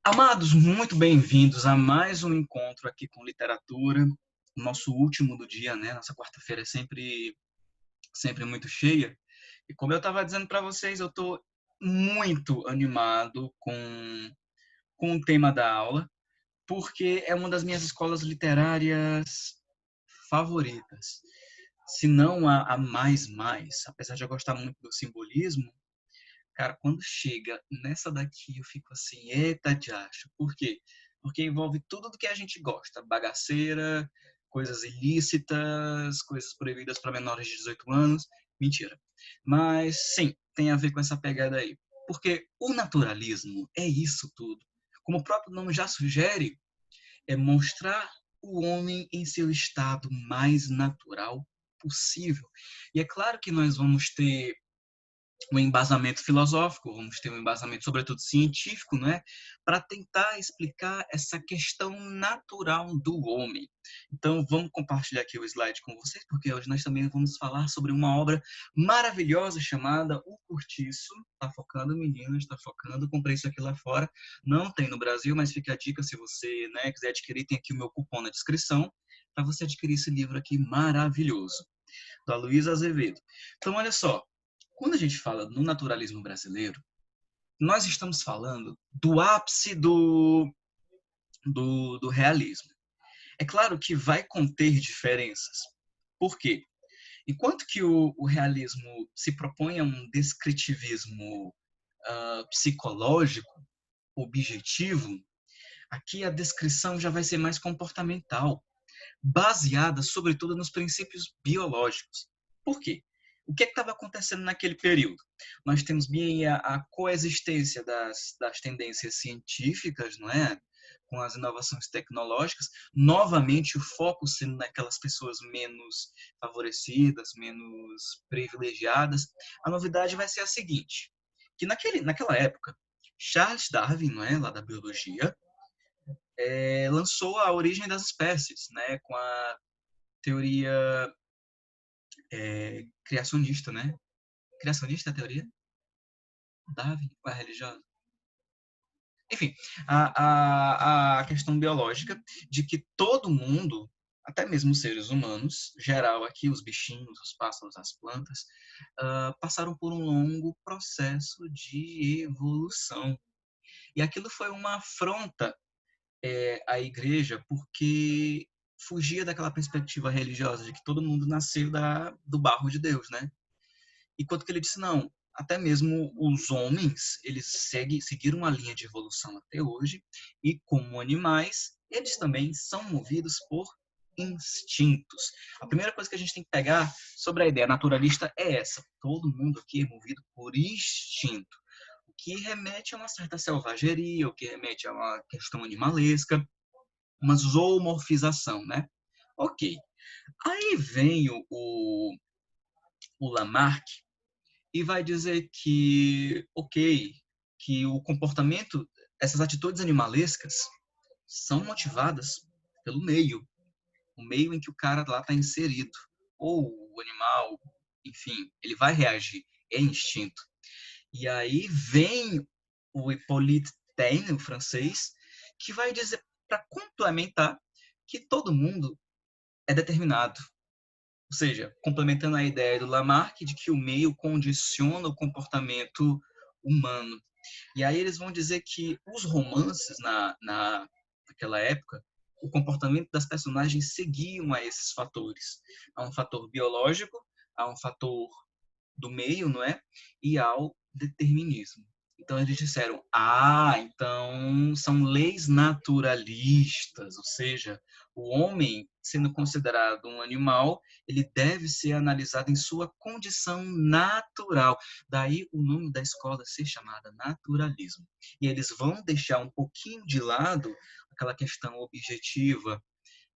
Amados, muito bem-vindos a mais um encontro aqui com literatura, nosso último do dia, né? Nossa quarta-feira é sempre muito cheia. E como eu estava dizendo para vocês, eu estou muito animado com o tema da aula, porque é uma das minhas escolas literárias favoritas. Se não a mais, apesar de eu gostar muito do simbolismo. Cara, quando chega nessa daqui, eu fico assim, eita de acho. Por quê? Porque envolve tudo do que a gente gosta. Bagaceira, coisas ilícitas, coisas proibidas para menores de 18 anos. Mentira. Mas, sim, tem a ver com essa pegada aí. Porque o naturalismo é isso tudo. Como o próprio nome já sugere, é mostrar o homem em seu estado mais natural possível. E é claro que nós vamos ter um embasamento filosófico, vamos ter um embasamento, sobretudo científico, né, para tentar explicar essa questão natural do homem. Então, vamos compartilhar aqui o slide com vocês, porque hoje nós também vamos falar sobre uma obra maravilhosa chamada O Cortiço. Está focando, meninas, está focando. Comprei isso aqui lá fora. Não tem no Brasil, mas fica a dica se você, né, quiser adquirir, tem aqui o meu cupom na descrição para você adquirir esse livro aqui maravilhoso, da Luísa Azevedo. Então, olha só, quando a gente fala no naturalismo brasileiro, nós estamos falando do ápice do realismo. É claro que vai conter diferenças. Por quê? Enquanto que o realismo se propõe a um descritivismo psicológico, objetivo, aqui a descrição já vai ser mais comportamental, baseada, sobretudo, nos princípios biológicos. Por quê? O que estava acontecendo naquele período? Nós temos bem a coexistência das tendências científicas, não é? Com as inovações tecnológicas, novamente o foco sendo naquelas pessoas menos favorecidas, menos privilegiadas. A novidade vai ser a seguinte, que naquela época, Charles Darwin, não é, lá da biologia, lançou a origem das espécies, né, com a teoria criacionista, né? Criacionista é a teoria? Darwin, ou é religiosa? Enfim, a questão biológica de que todo mundo, até mesmo os seres humanos, geral aqui, os bichinhos, os pássaros, as plantas, passaram por um longo processo de evolução. E aquilo foi uma afronta à igreja, porque fugia daquela perspectiva religiosa de que todo mundo nasceu do barro de Deus, né? Enquanto que ele disse, não, até mesmo os homens, eles seguiram uma linha de evolução até hoje, e como animais, eles também são movidos por instintos. A primeira coisa que a gente tem que pegar sobre a ideia naturalista é essa. Todo mundo aqui é movido por instinto, o que remete a uma certa selvageria, o que remete a uma questão animalesca, uma zoomorfização, né? Ok. Aí vem o Lamarck e vai dizer que, ok, que o comportamento, essas atitudes animalescas são motivadas pelo meio, o meio em que o cara lá está inserido. Ou o animal, enfim, ele vai reagir, é instinto. E aí vem o Hippolyte Taine, o francês, que vai dizer, para complementar, que todo mundo é determinado. Ou seja, complementando a ideia do Lamarck de que o meio condiciona o comportamento humano. E aí eles vão dizer que os romances naquela época, o comportamento das personagens seguiam a esses fatores. Há um fator biológico, há um fator do meio, não é? E ao determinismo. Então eles disseram, então são leis naturalistas, ou seja, o homem, sendo considerado um animal, ele deve ser analisado em sua condição natural. Daí o nome da escola ser chamada naturalismo. E eles vão deixar um pouquinho de lado aquela questão objetiva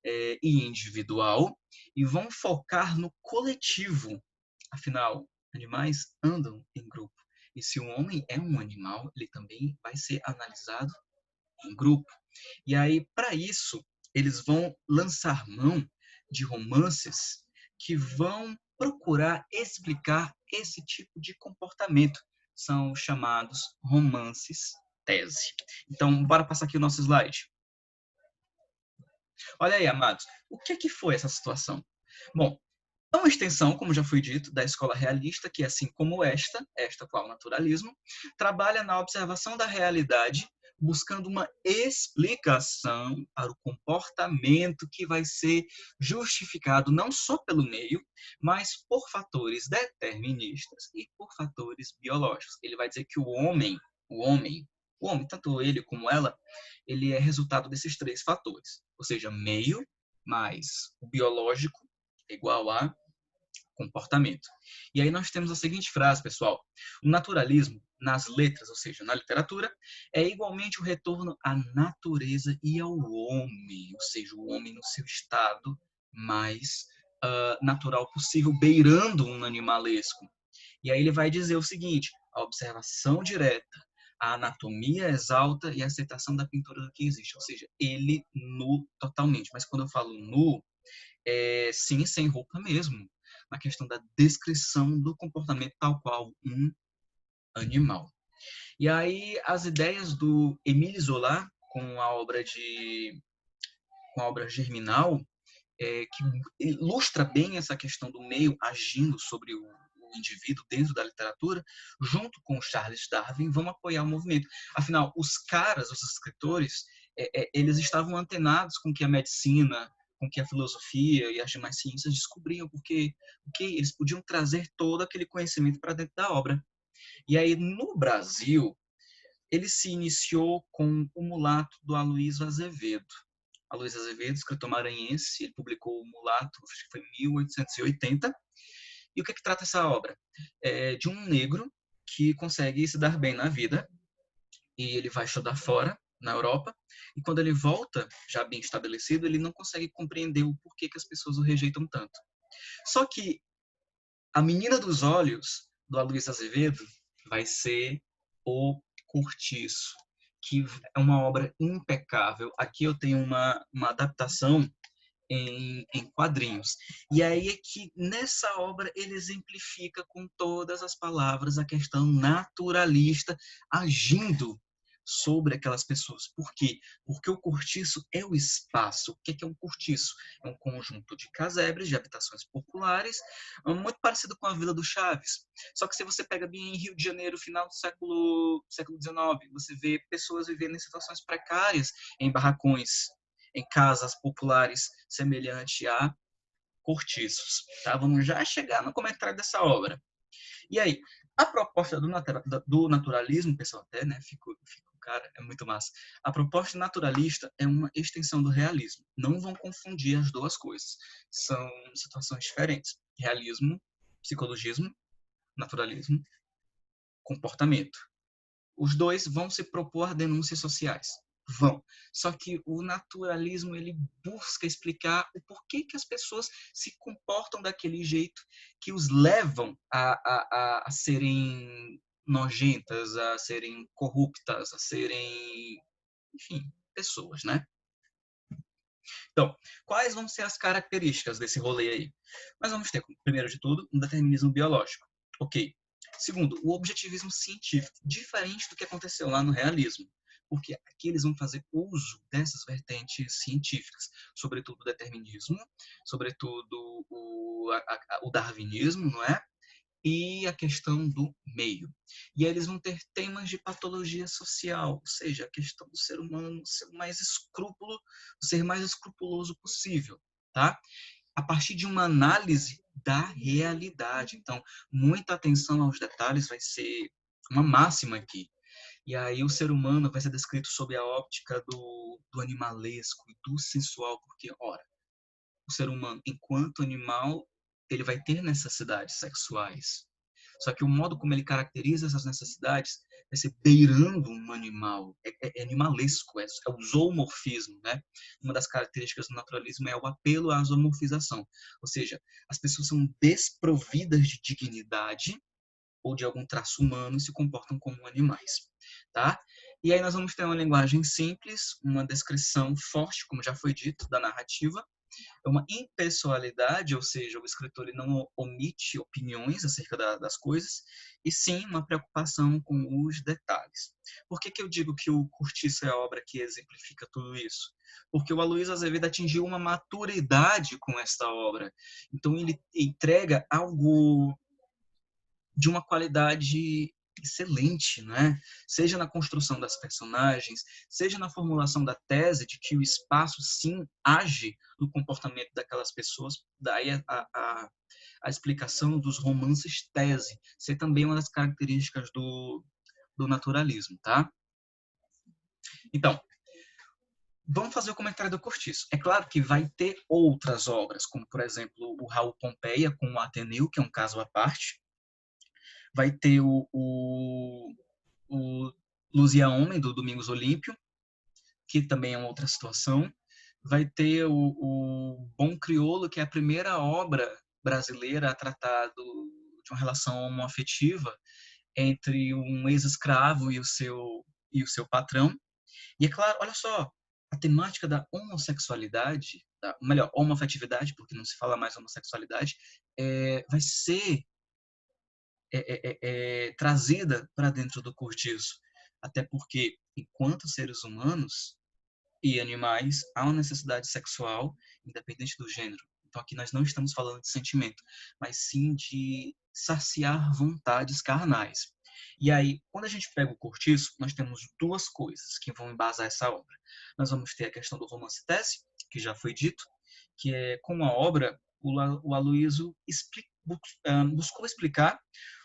e individual e vão focar no coletivo. Afinal, animais andam em grupo. E se o homem é um animal, ele também vai ser analisado em grupo. E aí, para isso, eles vão lançar mão de romances que vão procurar explicar esse tipo de comportamento. São chamados romances tese. Então, bora passar aqui o nosso slide. Olha aí, amados, o que foi essa situação? Bom, é uma extensão, como já foi dito, da escola realista, que assim como esta qual o naturalismo, trabalha na observação da realidade, buscando uma explicação para o comportamento que vai ser justificado não só pelo meio, mas por fatores deterministas e por fatores biológicos. Ele vai dizer que o homem, tanto ele como ela, ele é resultado desses três fatores, ou seja, meio mais o biológico igual a comportamento. E aí nós temos a seguinte frase, pessoal: o naturalismo, nas letras, ou seja, na literatura, é igualmente o retorno à natureza e ao homem, ou seja, o homem no seu estado mais natural possível, beirando um animalesco. E aí ele vai dizer o seguinte: a observação direta, a anatomia exalta e a aceitação da pintura do que existe, ou seja, ele nu totalmente. Mas quando eu falo nu, sim, sem roupa mesmo, na questão da descrição do comportamento tal qual um animal. E aí as ideias do Émile Zola com a obra Germinal, que ilustra bem essa questão do meio agindo sobre o indivíduo dentro da literatura, junto com Charles Darwin, vão apoiar o movimento. Afinal, os escritores, eles estavam antenados com que a medicina, com que a filosofia e as demais ciências descobriam, porque eles podiam trazer todo aquele conhecimento para dentro da obra. E aí, no Brasil, ele se iniciou com o Mulato, do Aloysio Azevedo. Aloysio Azevedo, escritor maranhense, ele publicou o Mulato, acho que foi em 1880. E o que trata essa obra? De um negro que consegue se dar bem na vida, e ele vai estudar fora, na Europa, e quando ele volta, já bem estabelecido, ele não consegue compreender o porquê que as pessoas o rejeitam tanto. Só que a menina dos olhos, do Aloysio Azevedo, vai ser O Cortiço, que é uma obra impecável. Aqui eu tenho uma adaptação em quadrinhos. E aí é que nessa obra ele exemplifica com todas as palavras a questão naturalista agindo sobre aquelas pessoas. Por quê? Porque o cortiço é o espaço. O que é um cortiço? É um conjunto de casebres, de habitações populares, muito parecido com a Vila do Chaves. Só que se você pega bem em Rio de Janeiro, final do século XIX, você vê pessoas vivendo em situações precárias, em barracões, em casas populares, semelhante a cortiços. Tá? Vamos já chegar no comentário dessa obra. E aí, a proposta do naturalismo, pessoal, até, né, cara, é muito massa. A proposta naturalista é uma extensão do realismo. Não vão confundir as duas coisas. São situações diferentes. Realismo, psicologismo, naturalismo, comportamento. Os dois vão se propor denúncias sociais. Vão. Só que o naturalismo, ele busca explicar o porquê que as pessoas se comportam daquele jeito que os levam a serem nojentas, a serem corruptas, a serem, enfim, pessoas, né? Então, quais vão ser as características desse rolê aí? Nós vamos ter, primeiro de tudo, um determinismo biológico. Ok. Segundo, o objetivismo científico, diferente do que aconteceu lá no realismo, porque aqui eles vão fazer uso dessas vertentes científicas, sobretudo o determinismo, sobretudo o darwinismo, não é? E a questão do meio. E aí eles vão ter temas de patologia social, ou seja, a questão do ser humano ser mais escrupuloso possível, tá? A partir de uma análise da realidade. Então, muita atenção aos detalhes vai ser uma máxima aqui. E aí o ser humano vai ser descrito sob a óptica do animalesco e do sensual, porque, ora, o ser humano, enquanto animal, ele vai ter necessidades sexuais. Só que o modo como ele caracteriza essas necessidades vai ser beirando um animal, é animalesco, é o zoomorfismo, né? Uma das características do naturalismo é o apelo à zoomorfização, ou seja, as pessoas são desprovidas de dignidade ou de algum traço humano e se comportam como animais, tá? E aí nós vamos ter uma linguagem simples, uma descrição forte, como já foi dito, da narrativa, É uma impessoalidade, ou seja, o escritor ele não omite opiniões acerca das coisas, e sim uma preocupação com os detalhes. Por que eu digo que o Cortiço é a obra que exemplifica tudo isso? Porque o Aloysio Azevedo atingiu uma maturidade com esta obra. Então ele entrega algo de uma qualidade excelente, né? Seja na construção das personagens, seja na formulação da tese de que o espaço sim age no comportamento daquelas pessoas, daí a explicação dos romances tese, ser também uma das características do naturalismo, tá? Então, vamos fazer o comentário do Cortiço. É claro que vai ter outras obras, como, por exemplo, o Raul Pompeia com o Ateneu, que é um caso à parte. Vai ter o Luzia Homem, do Domingos Olímpio, que também é uma outra situação. Vai ter o Bom Crioulo, que é a primeira obra brasileira a tratar de uma relação homoafetiva entre um ex-escravo e o seu patrão. E é claro, olha só, a temática da homossexualidade, melhor, homoafetividade, porque não se fala mais homossexualidade, vai ser trazida para dentro do cortiço. Até porque, enquanto seres humanos e animais, há uma necessidade sexual, independente do gênero. Então, aqui nós não estamos falando de sentimento, mas sim de saciar vontades carnais. E aí, quando a gente pega o cortiço, nós temos duas coisas que vão embasar essa obra. Nós vamos ter a questão do romance tese, que já foi dito, que é como a obra, o Aloysio buscou explicar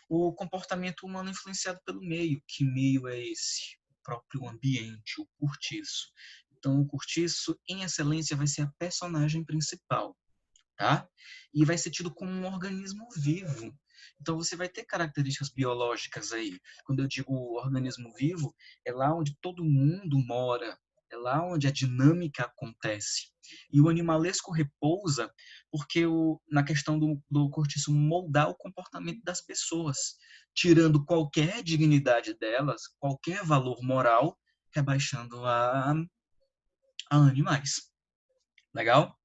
o comportamento humano influenciado pelo meio. Que meio é esse? O próprio ambiente, o cortiço. Então, o cortiço, em excelência, vai ser a personagem principal, tá? E vai ser tido como um organismo vivo. Então, você vai ter características biológicas aí. Quando eu digo organismo vivo, é lá onde todo mundo mora, é lá onde a dinâmica acontece. E o animalesco repousa porque na questão do cortiço moldar o comportamento das pessoas, tirando qualquer dignidade delas, qualquer valor moral, rebaixando a animais. Legal?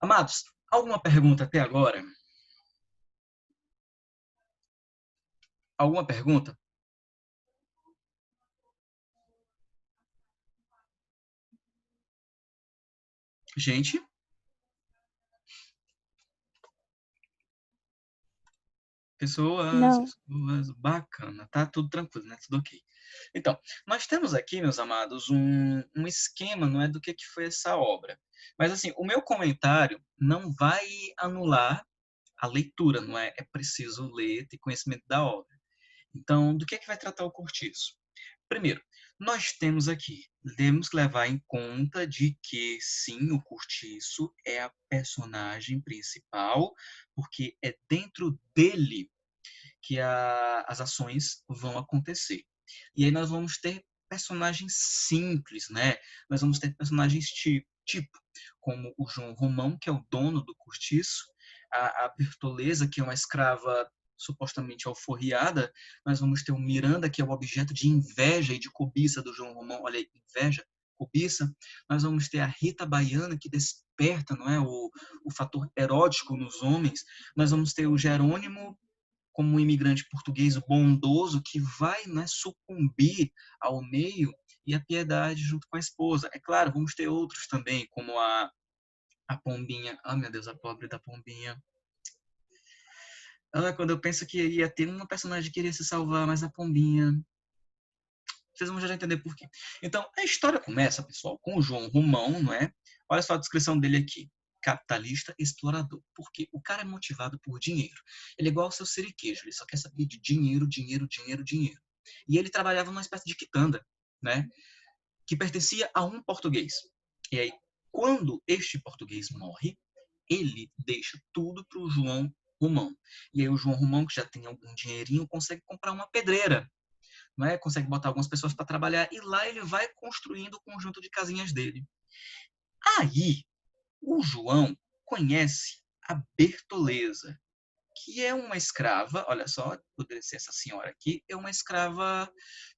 Amados, alguma pergunta até agora? Alguma pergunta? Gente, Não. pessoas, bacana, tá tudo tranquilo, né? Tudo ok. Então, nós temos aqui, meus amados, um esquema, não é, do que foi essa obra. Mas, assim, o meu comentário não vai anular a leitura, não é? É preciso ler, ter conhecimento da obra. Então, do que vai tratar o Cortiço? Primeiro, nós temos aqui, temos que levar em conta de que, sim, o Cortiço é a personagem principal, porque é dentro dele que as ações vão acontecer. E aí nós vamos ter personagens simples, né? Nós vamos ter personagens tipo como o João Romão, que é o dono do cortiço, a Bertoleza, que é uma escrava supostamente alforriada. Nós vamos ter o Miranda, que é o objeto de inveja e de cobiça do João Romão. Olha aí, inveja, cobiça. Nós vamos ter a Rita Baiana, que desperta, não é, o fator erótico nos homens. Nós vamos ter o Jerônimo como um imigrante português bondoso que vai, né, sucumbir ao meio, e a Piedade junto com a esposa. É claro, vamos ter outros também, como a Pombinha. Ah, meu Deus, a pobre da Pombinha. Quando eu penso que ia ter uma personagem que iria se salvar, mas a Pombinha. Vocês vão já entender por quê. Então, a história começa, pessoal, com o João Romão, não é? Olha só a descrição dele aqui. Capitalista explorador. Por quê? O cara é motivado por dinheiro. Ele é igual ao seu siriquejo, ele só quer saber de dinheiro, dinheiro, dinheiro, dinheiro. E ele trabalhava numa espécie de quitanda, né? Que pertencia a um português. E aí, quando este português morre, ele deixa tudo para o João Romão. E aí o João Romão, que já tem algum dinheirinho, consegue comprar uma pedreira, não é? Consegue botar algumas pessoas para trabalhar, e lá ele vai construindo o conjunto de casinhas dele. Aí, o João conhece a Bertoleza, que é uma escrava, olha só, poderia ser essa senhora aqui, é uma escrava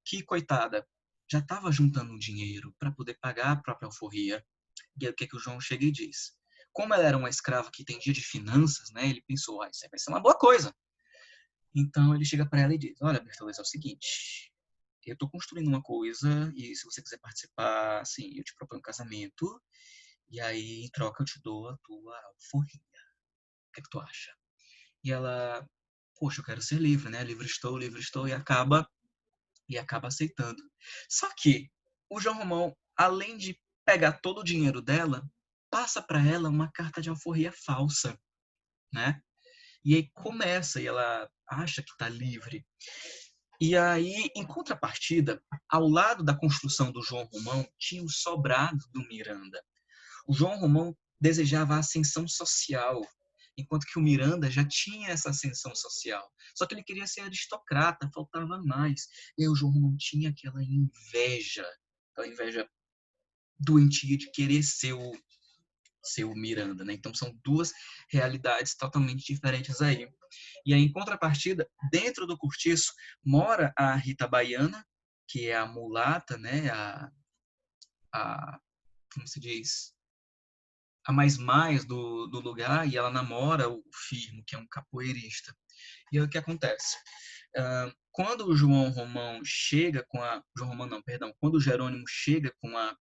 que, coitada, já estava juntando dinheiro para poder pagar a própria alforria. E aí o que o João chega e diz? Como ela era uma escrava que entendia de finanças, né, ele pensou, isso aí vai ser uma boa coisa. Então ele chega para ela e diz, olha, Bertoleza, é o seguinte, eu estou construindo uma coisa e se você quiser participar, assim, eu te proponho um casamento e aí em troca eu te dou a tua alforria. O que é que tu acha? E ela, poxa, eu quero ser livre, né? Livre estou, e acaba aceitando. Só que o João Romão, além de pegar todo o dinheiro dela, passa para ela uma carta de alforria falsa, né? E aí começa, e ela acha que está livre. E aí, em contrapartida, ao lado da construção do João Romão, tinha o sobrado do Miranda. O João Romão desejava a ascensão social, enquanto que o Miranda já tinha essa ascensão social. Só que ele queria ser aristocrata, faltava mais. E aí o João Romão tinha aquela inveja doentia de querer ser o Miranda, né? Então são duas realidades totalmente diferentes aí. E aí, em contrapartida, dentro do cortiço, mora a Rita Baiana, que é a mulata, né? A como se diz? A mais do lugar, e ela namora o Firmo, que é um capoeirista. E aí o que acontece? Quando o João Romão chega com a... João Romão não, perdão. Quando o Jerônimo chega com a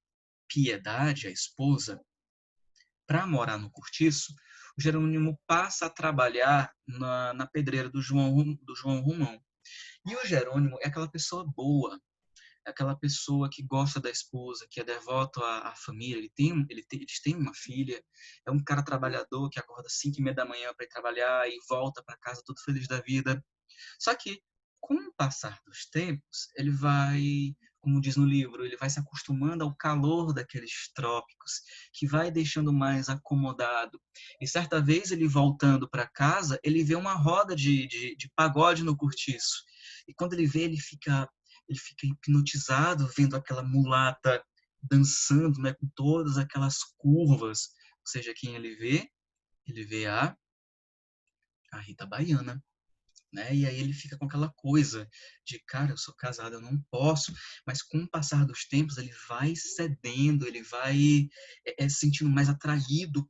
Piedade, a esposa, para morar no cortiço, o Jerônimo passa a trabalhar na pedreira do João Romão. E o Jerônimo é aquela pessoa boa, é aquela pessoa que gosta da esposa, que é devoto à família. Eles têm uma filha, é um cara trabalhador que acorda às 5:30 da manhã para ir trabalhar e volta para casa todo feliz da vida. Só que, com o passar dos tempos, ele vai, como diz no livro, ele vai se acostumando ao calor daqueles trópicos, que vai deixando mais acomodado. E certa vez, ele voltando para casa, ele vê uma roda de pagode no cortiço. E quando ele vê, ele fica hipnotizado vendo aquela mulata dançando, né, com todas aquelas curvas. Ou seja, quem ele vê a Rita Baiana, né? E aí ele fica com aquela coisa de, cara, eu sou casado, eu não posso. Mas com o passar dos tempos, ele vai cedendo, ele vai se sentindo mais atraído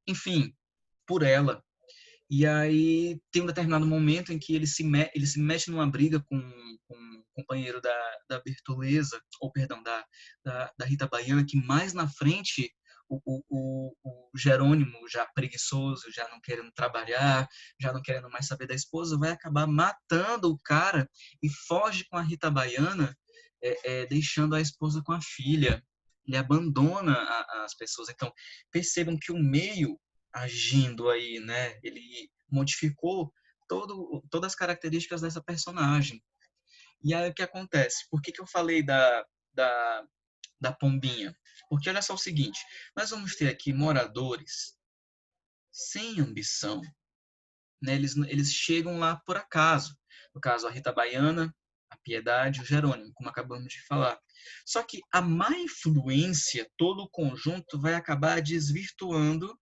enfim, por ela. E aí tem um determinado momento em que ele se mete numa briga com um companheiro da Bertoleza, ou perdão, da Rita Baiana, que mais na frente o Jerônimo, já preguiçoso, já não querendo trabalhar, já não querendo mais saber da esposa, vai acabar matando o cara e foge com a Rita Baiana, deixando a esposa com a filha. Ele abandona as pessoas. Então, percebam que o meio agindo aí, né? Ele modificou todas as características dessa personagem. E aí o que acontece? Por que, que eu falei da, da Pombinha? Porque olha só o seguinte, nós vamos ter aqui moradores sem ambição, né? Eles chegam lá por acaso. No caso, a Rita Baiana, a Piedade, o Jerônimo, como acabamos de falar. Só que a má influência, todo o conjunto, vai acabar desvirtuando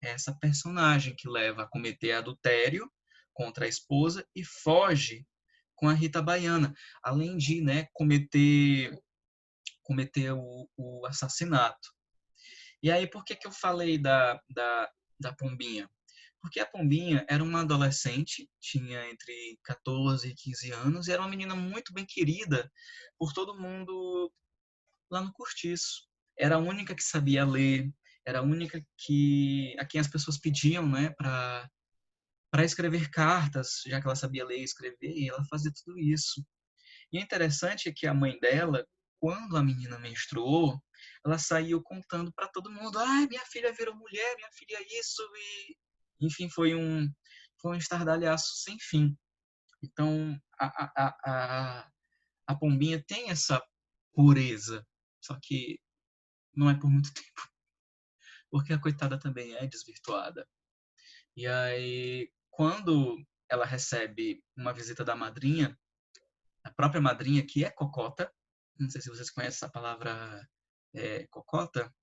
essa personagem que leva a cometer adultério contra a esposa e foge com a Rita Baiana, além de, né, cometer o assassinato. E aí, por que, que eu falei da Pombinha? Porque a Pombinha era uma adolescente, tinha entre 14 e 15 anos, e era uma menina muito bem querida por todo mundo lá no Cortiço. Era a única que sabia ler, era a única a quem as pessoas pediam, né, para escrever cartas, já que ela sabia ler e escrever, e ela fazia tudo isso. E o interessante é que a mãe dela, quando a menina menstruou, ela saiu contando para todo mundo: "Ai, minha filha virou mulher, minha filha isso", e enfim, foi um estardalhaço sem fim. Então, a Pombinha tem essa pureza, só que não é por muito tempo, porque a coitada também é desvirtuada. E aí, quando ela recebe uma visita da madrinha, a própria madrinha, que é cocota, não sei se vocês conhecem essa palavra, cocota,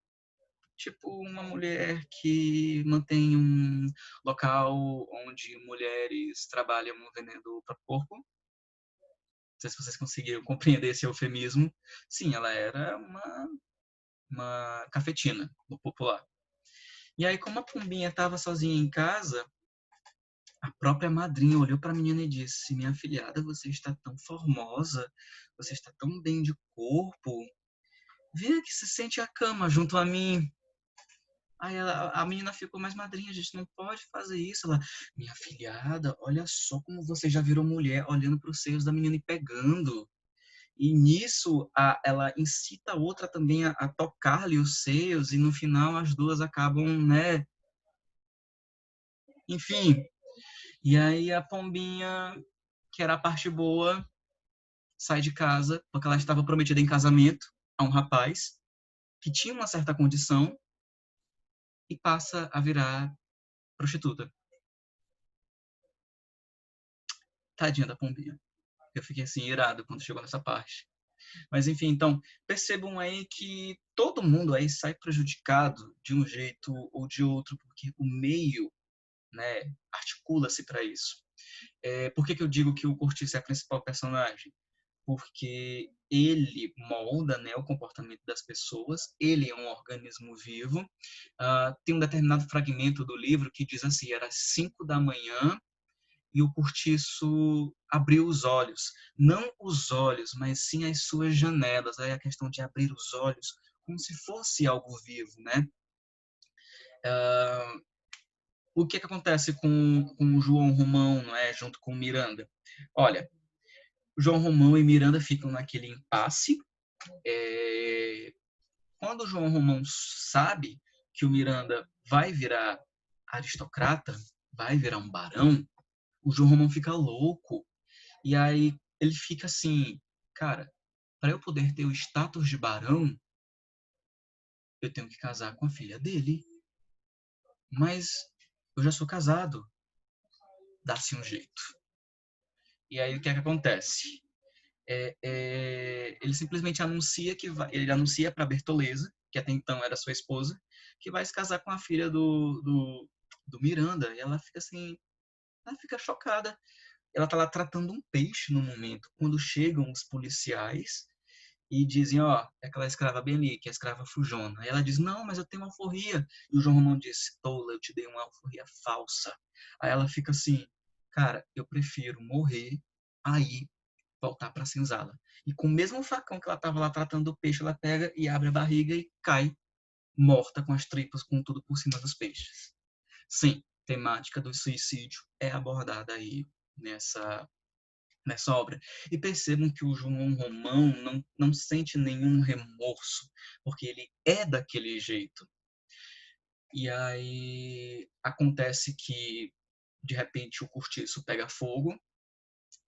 tipo uma mulher que mantém um local onde mulheres trabalham vendendo o próprio corpo. Não sei se vocês conseguiram compreender esse eufemismo. Sim, ela era uma cafetina, no popular. E aí, como a Pombinha estava sozinha em casa, a própria madrinha olhou para a menina e disse: Minha afilhada, você está tão formosa, você está tão bem de corpo. Vem aqui, se sente à cama junto a mim. Aí a menina ficou mais madrinha, a gente não pode fazer isso. Ela, minha afilhada, olha só como você já virou mulher, olhando para os seios da menina e pegando. E nisso, ela incita a outra também a tocar-lhe os seios, e no final as duas acabam, né? Enfim. E aí a Pombinha, que era a parte boa, sai de casa, porque ela estava prometida em casamento a um rapaz que tinha uma certa condição e passa a virar prostituta. Tadinha da Pombinha. Eu fiquei assim, irado quando chegou nessa parte. Mas enfim, então, percebam aí que todo mundo aí sai prejudicado de um jeito ou de outro, porque o meio, né, articula-se para isso. Por que eu digo que o Cortiço é a principal personagem? Porque ele molda, né, o comportamento das pessoas, ele é um organismo vivo. Tem um determinado fragmento do livro que diz assim, era 5 da manhã e o Cortiço abriu os olhos. Não os olhos, mas sim as suas janelas. Aí a questão de abrir os olhos como se fosse algo vivo, né? Uh, o que acontece com o João Romão, não é, junto com o Miranda? Olha, o João Romão e Miranda ficam naquele impasse. É, quando o João Romão sabe que o Miranda vai virar aristocrata, vai virar um barão, o João Romão fica louco. E aí ele fica assim, cara, para eu poder ter o status de barão, eu tenho que casar com a filha dele. Mas eu já sou casado, dá-se um jeito. E aí o que é que acontece? Ele simplesmente anuncia que vai, ele anuncia para Bertoleza, que até então era sua esposa, que vai se casar com a filha do Miranda. E ela fica assim, ela fica chocada. Ela tá lá tratando um peixe no momento, quando chegam os policiais e dizem, ó, é aquela escrava bem ali, que é a escrava fujona. Aí ela diz, não, mas eu tenho uma alforria. E o João Romão disse, tola, eu te dei uma alforria falsa. Aí ela fica assim, cara, eu prefiro morrer aí voltar pra senzala. E com o mesmo facão que ela tava lá tratando o peixe, ela pega e abre a barriga e cai morta com as tripas, com tudo por cima dos peixes. Sim, temática do suicídio é abordada aí nessa obra. E percebam que o João Romão não sente nenhum remorso, porque ele é daquele jeito. E aí acontece que, de repente, o cortiço pega fogo,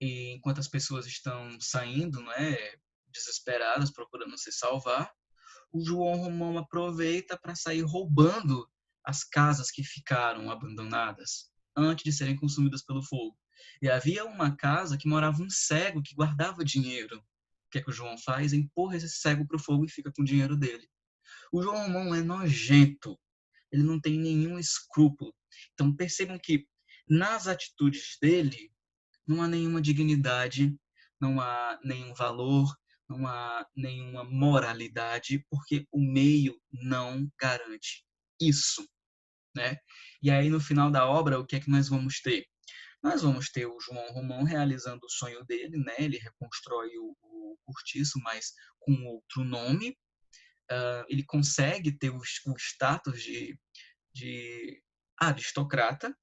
e enquanto as pessoas estão saindo, né, desesperadas, procurando se salvar, o João Romão aproveita para sair roubando as casas que ficaram abandonadas antes de serem consumidas pelo fogo. E havia uma casa que morava um cego que guardava dinheiro. O que é que o João faz? Empurra esse cego para o fogo e fica com o dinheiro dele. O João Romão é nojento. Ele não tem nenhum escrúpulo. Então percebam que nas atitudes dele não há nenhuma dignidade, não há nenhum valor, não há nenhuma moralidade, porque o meio não garante isso, né? E aí, no final da obra, o que é que nós vamos ter? Nós vamos ter o João Romão realizando o sonho dele, né? Ele reconstrói o Cortiço, mas com outro nome. Ele consegue ter o status de aristocrata,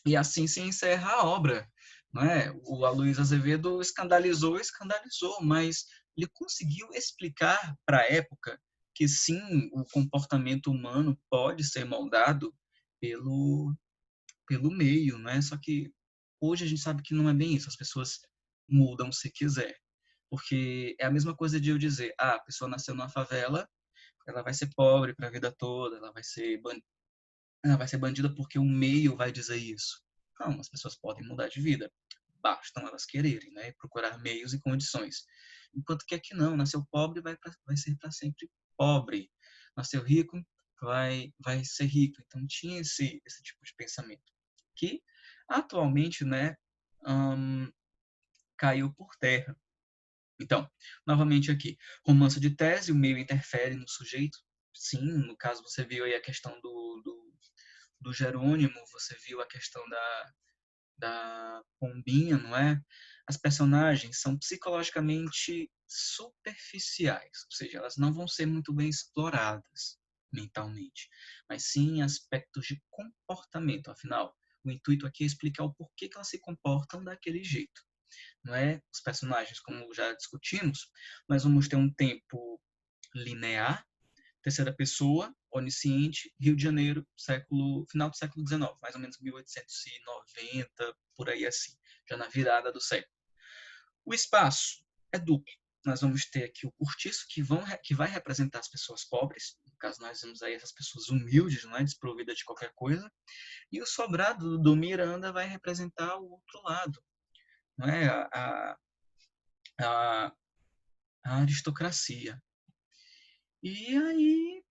e assim se encerra a obra. Não é? O Aloysio Azevedo escandalizou, mas ele conseguiu explicar para a época que sim, o comportamento humano pode ser moldado pelo, pelo meio, né? Só que hoje a gente sabe que não é bem isso, as pessoas mudam se quiser. Porque é a mesma coisa de eu dizer, a pessoa nasceu numa favela, ela vai ser pobre para a vida toda, ela vai ser bandida porque o meio vai dizer isso. Não, as pessoas podem mudar de vida. Bastam elas quererem, né? Procurar meios e condições. Enquanto que aqui não, nasceu pobre vai ser para sempre pobre. Nasceu rico vai ser rico. Então tinha esse tipo de pensamento que atualmente, né, hum, caiu por terra. Então, novamente aqui, romance de tese, o meio interfere no sujeito. Sim, no caso você viu aí a questão do Jerônimo, você viu a questão da Pombinha, não é? As personagens são psicologicamente superficiais, ou seja, elas não vão ser muito bem exploradas mentalmente, mas sim aspectos de comportamento. Afinal, o intuito aqui é explicar o porquê que elas se comportam daquele jeito. Não é? Os personagens, como já discutimos, nós vamos ter um tempo linear, terceira pessoa, onisciente, Rio de Janeiro, final do século XIX, mais ou menos 1890, por aí assim, já na virada do século. O espaço é duplo. Nós vamos ter aqui o cortiço, que vai representar as pessoas pobres, no caso nós vemos aí essas pessoas humildes, não é? Desprovidas de qualquer coisa, e o sobrado do Miranda vai representar o outro lado, não é? A, a aristocracia. E aí,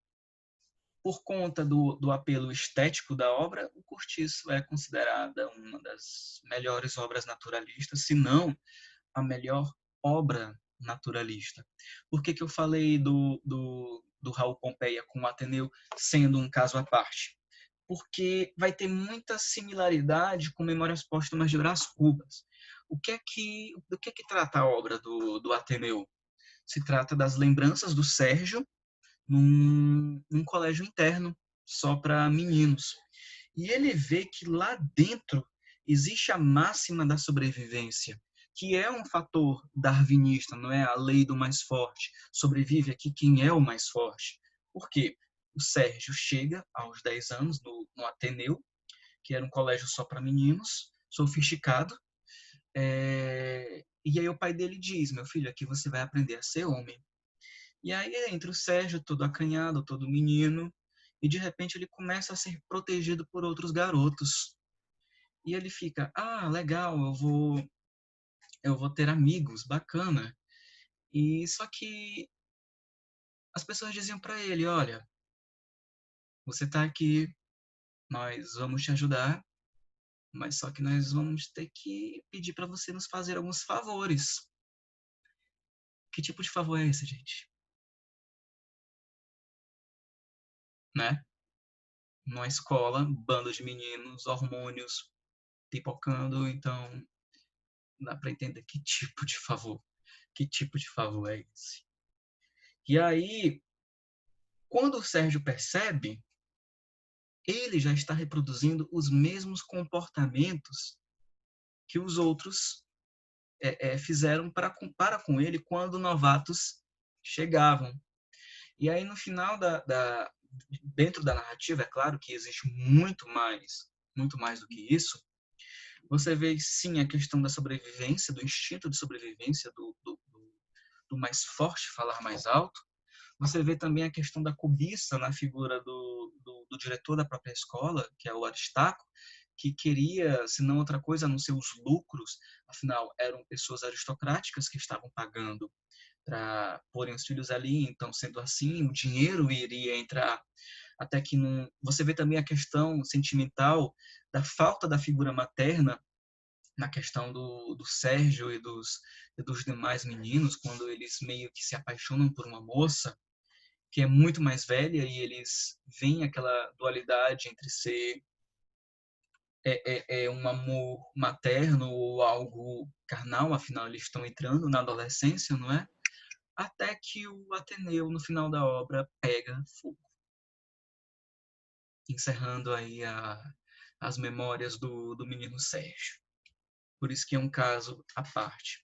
por conta do apelo estético da obra, o Cortiço é considerada uma das melhores obras naturalistas, se não a melhor obra naturalista. Por que eu falei do Raul Pompeia com o Ateneu sendo um caso à parte? Porque vai ter muita similaridade com Memórias Póstumas de Brás Cubas. Do que é que trata a obra do Ateneu? Se trata das lembranças do Sérgio num colégio interno, só para meninos. E ele vê que lá dentro existe a máxima da sobrevivência, que é um fator darwinista, não é? A lei do mais forte. Sobrevive aqui quem é o mais forte. Por quê? O Sérgio chega aos 10 anos no Ateneu, que era um colégio só para meninos, sofisticado, e aí o pai dele diz, meu filho, aqui você vai aprender a ser homem. E aí entra o Sérgio, todo acanhado, todo menino, e de repente ele começa a ser protegido por outros garotos. E ele fica, legal, eu vou ter amigos, bacana. E só que as pessoas diziam para ele, olha, você tá aqui, nós vamos te ajudar, mas só que nós vamos ter que pedir para você nos fazer alguns favores. Que tipo de favor é esse, gente? Né? Numa escola, bando de meninos, hormônios pipocando, então dá para entender que tipo de favor. Que tipo de favor é esse? E aí, quando o Sérgio percebe, ele já está reproduzindo os mesmos comportamentos que os outros fizeram para com ele quando novatos chegavam. E aí, no final dentro da narrativa, é claro que existe muito mais do que isso. Você vê, sim, a questão da sobrevivência, do instinto de sobrevivência do mais forte falar mais alto. Você vê também a questão da cobiça na figura do diretor da própria escola, que é o Aristarco, que queria, se não outra coisa, a não ser os lucros, afinal, eram pessoas aristocráticas que estavam pagando para porem os filhos ali, então, sendo assim, o dinheiro iria entrar. Até que você vê também a questão sentimental da falta da figura materna na questão do Sérgio e dos demais meninos, quando eles meio que se apaixonam por uma moça que é muito mais velha e eles veem aquela dualidade entre ser um amor materno ou algo carnal, afinal eles estão entrando na adolescência, não é? Até que o Ateneu, no final da obra, pega fogo, encerrando aí as memórias do menino Sérgio. Por isso que é um caso à parte.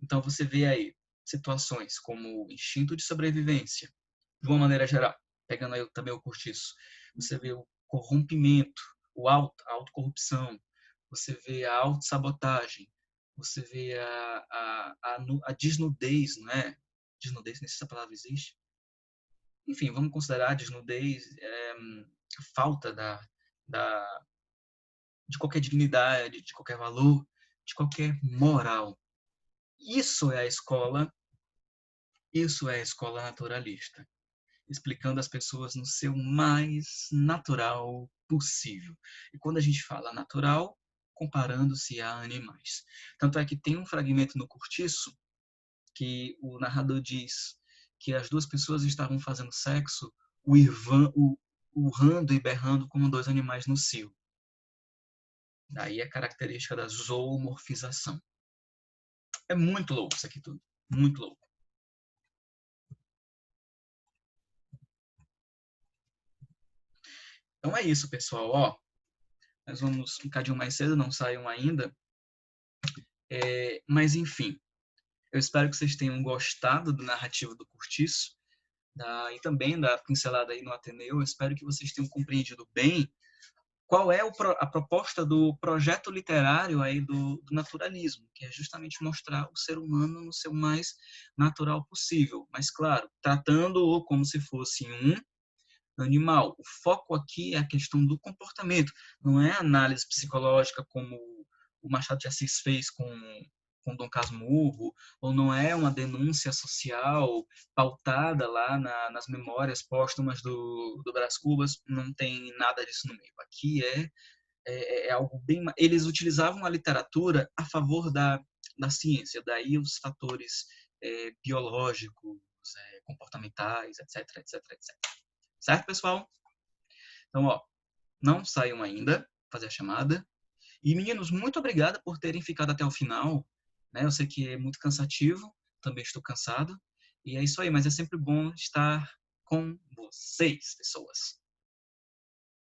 Então você vê aí situações como o instinto de sobrevivência, de uma maneira geral, pegando aí também o Cortiço. Você vê o corrompimento, a autocorrupção, você vê a autossabotagem, você vê a desnudez, não é? Desnudez, nem sei se essa palavra existe. Enfim, vamos considerar a desnudez a falta da, de qualquer dignidade, de qualquer valor, de qualquer moral. Isso é a escola, isso é a escola naturalista, explicando as pessoas no seu mais natural possível. E quando a gente fala natural, comparando-se a animais. Tanto é que tem um fragmento no Cortiço que o narrador diz que as duas pessoas estavam fazendo sexo, o Ivan, urrando e berrando como dois animais no cio. Daí a característica da zoomorfização. É muito louco isso aqui tudo. Muito louco. Então é isso, pessoal. Ó, nós vamos um bocadinho mais cedo, não saiam ainda. Mas, enfim, eu espero que vocês tenham gostado do narrativo do Curtiço e também da pincelada aí no Ateneu. Eu espero que vocês tenham compreendido bem qual é a proposta do projeto literário aí do naturalismo, que é justamente mostrar o ser humano no seu mais natural possível. Mas, claro, tratando-o como se fosse um animal. O foco aqui é a questão do comportamento, não é análise psicológica como o Machado de Assis fez com Dom Casmurro, ou não é uma denúncia social pautada lá nas memórias póstumas do Brás Cubas, não tem nada disso no meio. Aqui é algo bem... Eles utilizavam a literatura a favor da ciência, daí os fatores biológicos, comportamentais, etc, etc, etc. Certo, pessoal? Então, ó, não saiam ainda, fazer a chamada. E, meninos, muito obrigado por terem ficado até o final. Né? Eu sei que é muito cansativo, também estou cansado. E é isso aí, mas é sempre bom estar com vocês, pessoas.